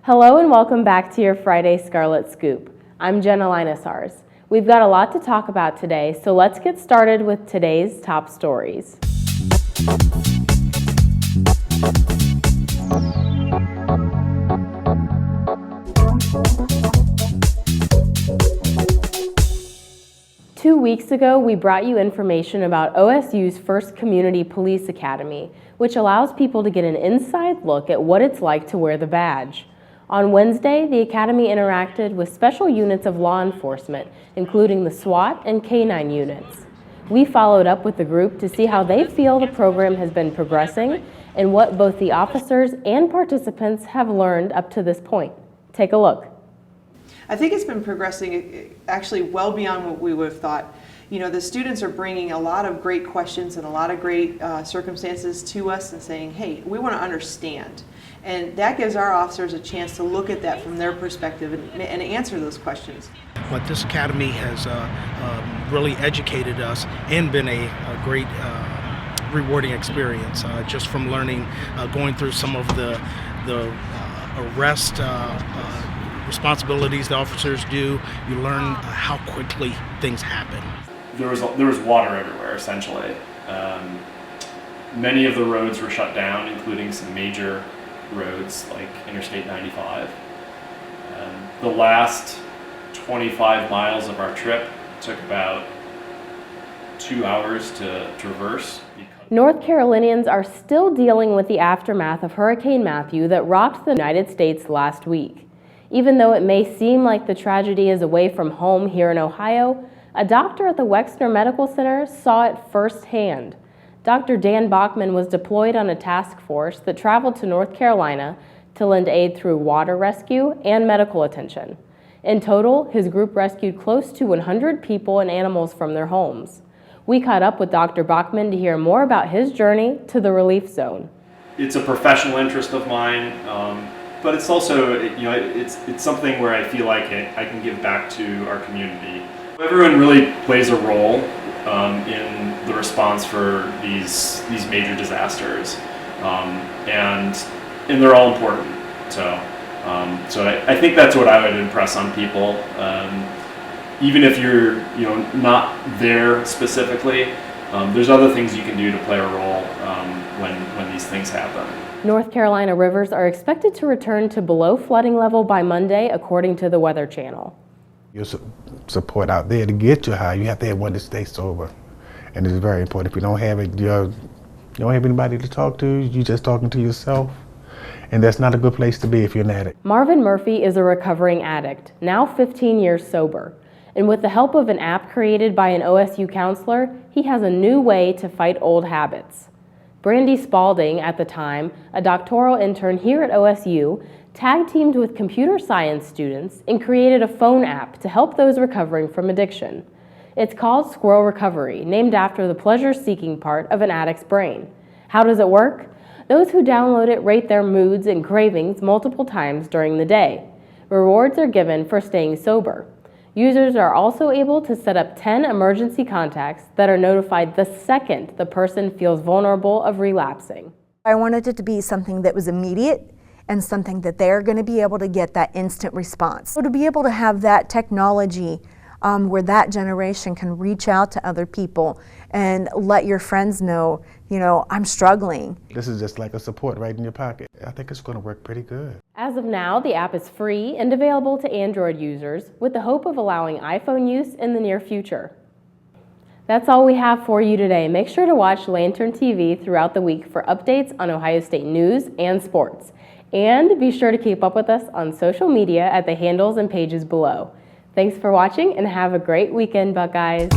Hello and welcome back to your Friday Scarlet Scoop. I'm Jenna Linusars. We've got a lot to talk about today, so let's get started with today's top stories. Two weeks ago, we brought you information about OSU's first Community Police Academy, which allows people to get an inside look at what it's like to wear the badge. On Wednesday, the Academy interacted with special units of law enforcement, including the SWAT and K-9 units. We followed up with the group to see how they feel the program has been progressing and what both the officers and participants have learned up to this point. Take a look. I think it's been progressing actually well beyond what we would have thought. You know, the students are bringing a lot of great questions and a lot of great circumstances to us and saying, hey, we want to understand. And that gives our officers a chance to look at that from their perspective and answer those questions. But this academy has really educated us and been a great rewarding experience just from learning, going through some of the arrest responsibilities the officers do. You learn how quickly things happen. There was water everywhere, essentially. Many of the roads were shut down, including some major roads like Interstate 95. The last 25 miles of our trip took about 2 hours to traverse. North Carolinians are still dealing with the aftermath of Hurricane Matthew that rocked the United States last week. Even though it may seem like the tragedy is away from home here in Ohio, a doctor at the Wexner Medical Center saw it firsthand. Dr. Dan Bachman was deployed on a task force that traveled to North Carolina to lend aid through water rescue and medical attention. In total, his group rescued close to 100 people and animals from their homes. We caught up with Dr. Bachman to hear more about his journey to the relief zone. It's a professional interest of mine, but it's also, it's something where I feel like I can give back to our community. Everyone really plays a role in the response for these major disasters, and they're all important. So I think that's what I would impress on people. Even if you're not there specifically, there's other things you can do to play a role when these things happen. North Carolina rivers are expected to return to below flooding level by Monday, according to the Weather Channel. Your support out there to get you high, you have to have one to stay sober. And it's very important. If you don't have it, you don't have anybody to talk to, you're just talking to yourself. And that's not a good place to be if you're an addict. Marvin Murphy is a recovering addict, now 15 years sober. And with the help of an app created by an OSU counselor, he has a new way to fight old habits. Brandy Spalding, at the time, a doctoral intern here at OSU, tag-teamed with computer science students and created a phone app to help those recovering from addiction. It's called Squirrel Recovery, named after the pleasure-seeking part of an addict's brain. How does it work? Those who download it rate their moods and cravings multiple times during the day. Rewards are given for staying sober. Users are also able to set up 10 emergency contacts that are notified the second the person feels vulnerable of relapsing. I wanted it to be something that was immediate and something that they're going to be able to get that instant response. So to be able to have that technology where that generation can reach out to other people and let your friends know, I'm struggling. This is just like a support right in your pocket. I think it's going to work pretty good. As of now, the app is free and available to Android users with the hope of allowing iPhone use in the near future. That's all we have for you today. Make sure to watch Lantern TV throughout the week for updates on Ohio State news and sports. And be sure to keep up with us on social media at the handles and pages below. Thanks for watching and have a great weekend, Buckeyes.